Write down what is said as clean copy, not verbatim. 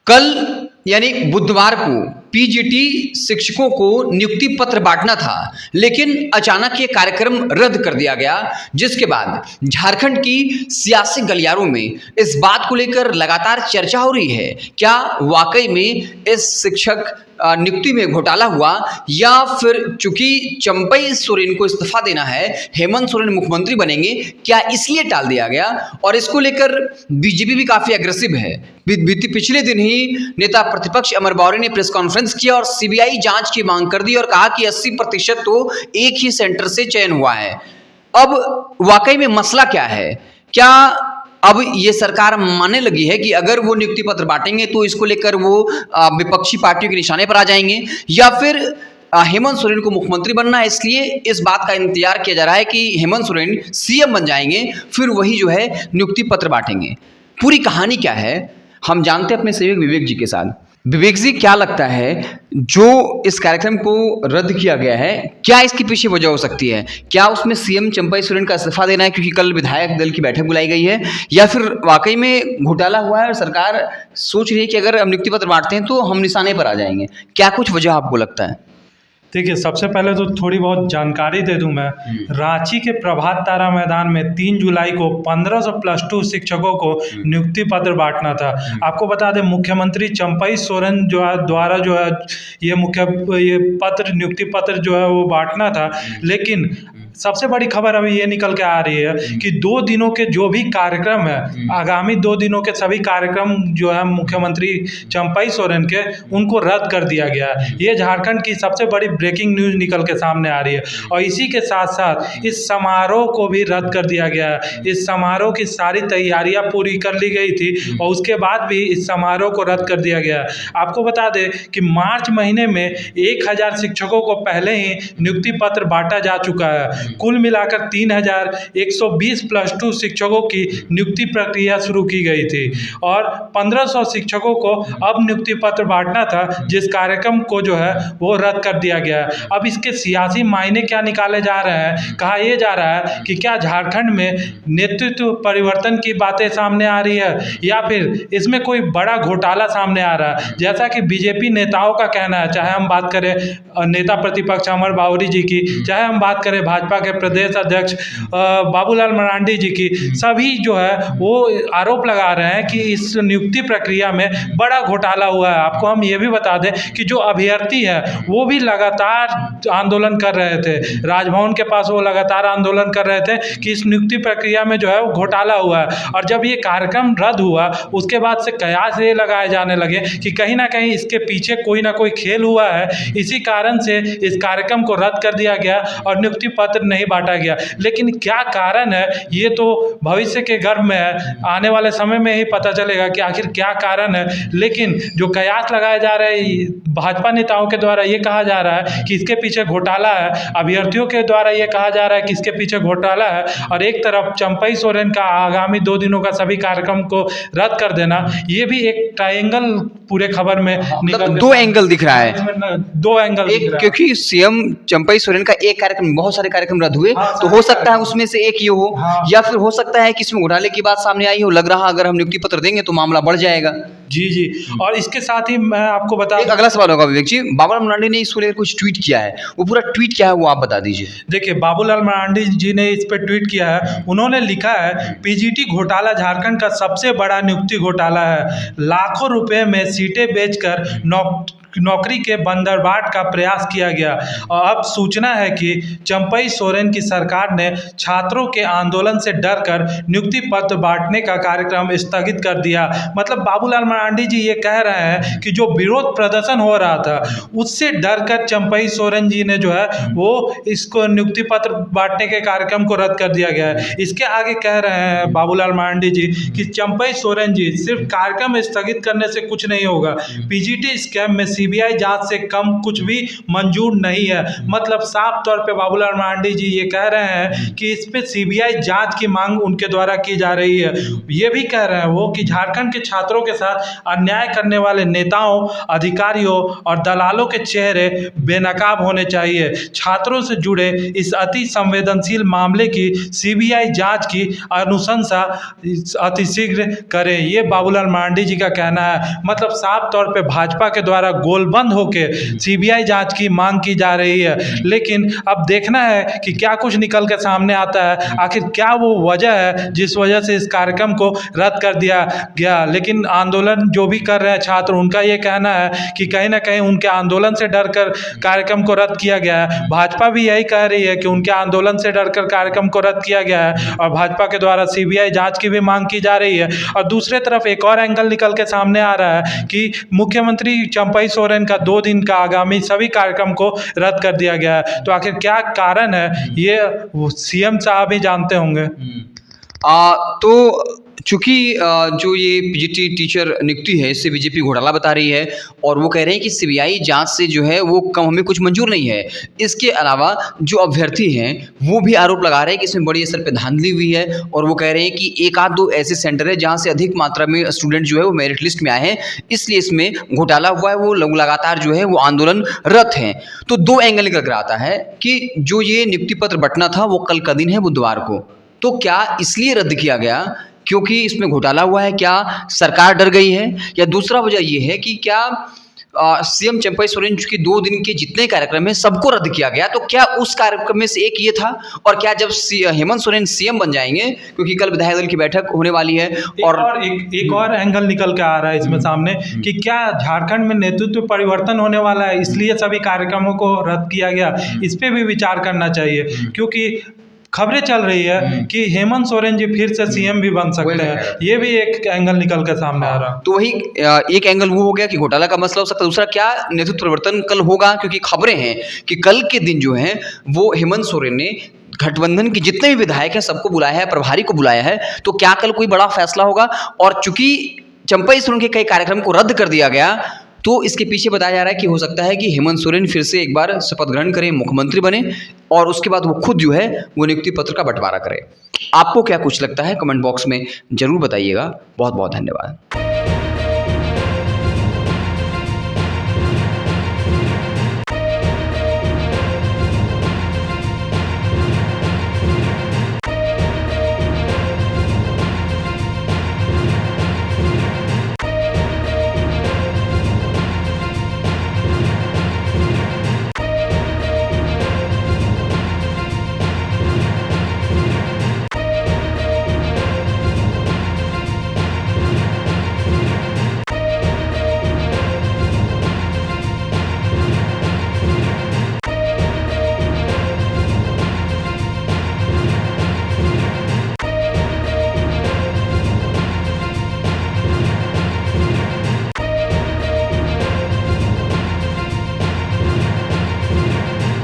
कल यानी बुधवार को पीजीटी शिक्षकों को नियुक्ति पत्र बांटना था, लेकिन अचानक ये कार्यक्रम रद्द कर दिया गया, जिसके बाद झारखंड की सियासी गलियारों में इस बात को लेकर लगातार चर्चा हो रही है। क्या वाकई में इस शिक्षक नियुक्ति में घोटाला हुआ, या फिर चूंकि चंपई सोरेन को इस्तीफा देना है, हेमंत सोरेन मुख्यमंत्री बनेंगे, क्या इसलिए टाल दिया गया? और इसको लेकर बीजेपी भी काफी अग्रेसिव है। पिछले दिन ही नेता प्रतिपक्ष अमर मौर्य ने प्रेस कॉन्फ्रेंस किया और सीबीआई जांच की मांग कर दी और कहा कि 80% तो एक ही सेंटर से चयन हुआ है। अब वाकई में मसला क्या है? क्या अब ये सरकार मानने लगी है कि अगर वो नियुक्ति पत्र बांटेंगे तो इसको लेकर वो विपक्षी पार्टियों के निशाने पर आ जाएंगे, या फिर हेमंत सोरेन को मुख्यमंत्री बनना है, इसलिए इस बात का इंतजार किया जा रहा है कि हेमंत सोरेन सीएम बन जाएंगे, फिर वही जो है नियुक्ति पत्र बांटेंगे? पूरी कहानी क्या है, हम जानते हैं अपने सहयोगी विवेक जी के साथ। विवेक जी, क्या लगता है जो इस कार्यक्रम को रद्द किया गया है, क्या इसके पीछे वजह हो सकती है? क्या उसमें सीएम चंपई सोरेन का इस्तीफा देना है क्योंकि कल विधायक दल की बैठक बुलाई गई है, या फिर वाकई में घोटाला हुआ है और सरकार सोच रही है कि अगर हम नियुक्ति पत्र बांटते हैं तो हम निशाने पर आ जाएंगे? क्या कुछ वजह आपको लगता है? देखिए, सबसे पहले तो थोड़ी बहुत जानकारी दे दूं मैं। रांची के प्रभात तारा मैदान में 3 जुलाई को 1500 +2 शिक्षकों को नियुक्ति पत्र बांटना था। आपको बता दें, मुख्यमंत्री चंपई सोरेन द्वारा जो है ये पत्र नियुक्ति पत्र जो है वो बांटना था, लेकिन सबसे बड़ी खबर अभी ये निकल के आ रही है कि 2 दिनों के जो भी कार्यक्रम है, आगामी 2 दिनों के सभी कार्यक्रम जो है मुख्यमंत्री चंपई सोरेन के, उनको रद्द कर दिया गया है। ये झारखंड की सबसे बड़ी ब्रेकिंग न्यूज़ निकल के सामने आ रही है। और इसी के साथ साथ इस समारोह को भी रद्द कर दिया गया है। इस समारोह की सारी तैयारियां पूरी कर ली गई थी और उसके बाद भी इस समारोह को रद्द कर दिया गया है। आपको बता दें कि मार्च महीने में 1000 शिक्षकों को पहले ही नियुक्ति पत्र बांटा जा चुका है। कुल मिलाकर 3120 +2 शिक्षकों की नियुक्ति प्रक्रिया शुरू की गई थी और 1500 शिक्षकों को अब नियुक्ति पत्र बांटना था, जिस कार्यक्रम को जो है वो रद्द कर दिया गया है। अब इसके सियासी मायने क्या निकाले जा रहे हैं? कहा यह जा रहा है कि क्या झारखंड में नेतृत्व परिवर्तन की बातें सामने आ रही है, या फिर इसमें कोई बड़ा घोटाला सामने आ रहा है? जैसा कि बीजेपी नेताओं का कहना है, चाहे हम बात करें नेता प्रतिपक्ष अमर मौर्य जी की, चाहे हम बात करें भाजपा के प्रदेश अध्यक्ष बाबूलाल मरांडी जी की, सभी जो है वो आरोप लगा रहे हैं कि इस नियुक्ति प्रक्रिया में बड़ा घोटाला हुआ है। आपको हम ये भी बता दें कि जो अभ्यर्थी है वो भी लगातार आंदोलन कर रहे थे, राजभवन के पास वो लगातार आंदोलन कर रहे थे कि इस नियुक्ति प्रक्रिया में जो है वो घोटाला हुआ है। और जब ये कार्यक्रम रद्द हुआ, उसके बाद से कयास ये लगाए जाने लगे कि कहीं ना कहीं इसके पीछे कोई ना कोई खेल हुआ है, इसी कारण से इस कार्यक्रम को रद्द कर दिया गया और नियुक्ति पत्र नहीं बांटा गया। लेकिन क्या कारण है, ये तो भविष्य के गर्भ में है, आने वाले समय में ही पता चलेगा कि आखिर क्या कारण है। लेकिन जो कयास लगाए जा रहे हैं भाजपा नेताओं के द्वारा, ये कहा जा रहा है कि इसके पीछे घोटाला है, अभ्यर्थियों के द्वारा ये कहा जा रहा है कि इसके पीछे घोटाला है, और एक तरफ चंपई सोरेन का आगामी 2 दिनों का सभी कार्यक्रम को रद्द कर देना, ये भी एक ट्रायंगल पूरे खबर में मतलब 2 एंगल दिख रहा है। 2 एंगल दिख रहा है, क्योंकि सीएम चंपई सोरेन का एक कार्यक्रम, बहुत सारे कार्यक्रम रद्द हुए, तो हो सकता है उसमें से एक ये हो, या फिर हो सकता है कि इसमें घोटाले की बात सामने आई हो। लग रहा अगर हम नियुक्ति पत्र देंगे तो मामला बढ़ जाएगा। जी। और इसके साथ ही मैं आपको बता एक अगला सवाल होगा विवेक जी, बाबूलाल मरांडी ने इसको लेकर कुछ ट्वीट किया है, वो पूरा ट्वीट क्या है वो आप बता दीजिए। देखिए, बाबूलाल मरांडी जी ने इस पर ट्वीट किया है। उन्होंने लिखा है, पीजीटी घोटाला झारखंड का सबसे बड़ा नियुक्ति घोटाला है। लाखों रुपए में सीटें बेचकर नौकरी के बंदरबाट का प्रयास किया गया और अब सूचना है कि चंपई सोरेन की सरकार ने छात्रों के आंदोलन से डरकर नियुक्ति पत्र बांटने का कार्यक्रम स्थगित कर दिया। मतलब बाबूलाल मरांडी जी ये कह रहे हैं कि जो विरोध प्रदर्शन हो रहा था उससे डरकर चंपई सोरेन जी ने जो है वो इसको नियुक्ति पत्र बांटने के कार्यक्रम को रद्द कर दिया गया है। इसके आगे कह रहे हैं बाबूलाल मरांडी जी कि चंपई सोरेन जी, सिर्फ कार्यक्रम स्थगित करने से कुछ नहीं होगा। पीजीटी स्कैम में सीबीआई जांच से कम कुछ भी मंजूर नहीं है। मतलब साफ तौर पे बाबूलाल मरांडी जी ये कह रहे हैं कि इस पे सीबीआई जांच की मांग उनके द्वारा की जा रही है। ये भी कह रहे हैं वो कि झारखंड के छात्रों के साथ अन्याय करने वाले नेताओं, अधिकारियों और दलालों के चेहरे बेनकाब होने चाहिए। छात्रों से जुड़े इस अति संवेदनशील मामले की सीबीआई जांच की अनुशंसा अतिशीघ्र करें, ये बाबूलाल मरांडी जी का कहना है। मतलब साफ तौर पे भाजपा के द्वारा गोलबंद होके सीबीआई जांच की मांग की जा रही है। लेकिन अब देखना है कि क्या कुछ निकल के सामने आता है, आखिर क्या वो वजह है जिस वजह से इस कार्यक्रम को रद्द कर दिया गया। लेकिन आंदोलन जो भी कर रहे हैं छात्र, उनका ये कहना है कि कहीं ना कहीं उनके आंदोलन से डरकर कार्यक्रम को रद्द किया गया है। भाजपा भी यही कह रही है कि उनके आंदोलन से डरकर कार्यक्रम को रद्द किया गया है और भाजपा के द्वारा सीबीआई जांच की भी मांग की जा रही है। और दूसरे तरफ एक और एंगल निकल के सामने आ रहा है कि मुख्यमंत्री चंपई सोरेन का 2 दिन का आगामी सभी कार्यक्रम को रद्द कर दिया गया है। तो आखिर क्या कारण है, ये सीएम साहब ही जानते होंगे। तो चूंकि जो ये पीजीटी टीचर नियुक्ति है इससे बीजेपी घोटाला बता रही है और वो कह रहे हैं कि सीबीआई जांच से जो है वो कम हमें कुछ मंजूर नहीं है। इसके अलावा जो अभ्यर्थी हैं वो भी आरोप लगा रहे हैं कि इसमें बड़ी स्तर पे धांधली हुई है और वो कह रहे हैं कि 1-2 ऐसे सेंटर है जहाँ से अधिक मात्रा में स्टूडेंट जो है वो मेरिट लिस्ट में आए हैं, इसलिए इसमें घोटाला हुआ है। वो लगातार जो है वो आंदोलनरत हैं। तो 2 एंगल निकल कर आता है कि जो ये नियुक्ति पत्र बंटना था वो कल का दिन है, बुधवार को, तो क्या इसलिए रद्द किया गया क्योंकि इसमें घोटाला हुआ है, क्या सरकार डर गई है, या दूसरा वजह ये है कि क्या सीएम चंपई सोरेन के 2 दिन के जितने कार्यक्रम हैं सबको रद्द किया गया। तो क्या उस कार्यक्रम में से एक ये था, और क्या जब हेमंत सोरेन सीएम बन जाएंगे, क्योंकि कल विधायक दल की बैठक होने वाली है, एक और एंगल निकल के आ रहा है इसमें सामने कि क्या झारखंड में नेतृत्व परिवर्तन होने वाला है, इसलिए सभी कार्यक्रमों को रद्द किया गया। इस पे भी विचार करना चाहिए, क्योंकि खबरें चल रही है कि हेमंत सोरेन जी फिर से सीएम भी बन सकते हैं। ये भी एक एंगल निकल के सामने आ रहा है। तो वही एक एंगल वो हो गया कि घोटाला का मसला हो सकता है। दूसरा, क्या नेतृत्व परिवर्तन कल होगा, क्योंकि खबरें हैं कि कल के दिन जो है वो हेमंत सोरेन ने गठबंधन के जितने भी विधायक हैं सबको बुलाया है, प्रभारी को बुलाया है। तो क्या कल कोई बड़ा फैसला होगा? और चूंकि चंपई सोरेन के कई कार्यक्रम को रद्द कर दिया गया, तो इसके पीछे बताया जा रहा है कि हो सकता है कि हेमंत सोरेन फिर से एक बार शपथ ग्रहण करें, मुख्यमंत्री बने, और उसके बाद वो खुद जो है वो नियुक्ति पत्र का बंटवारा करे। आपको क्या कुछ लगता है कमेंट बॉक्स में जरूर बताइएगा। बहुत बहुत धन्यवाद।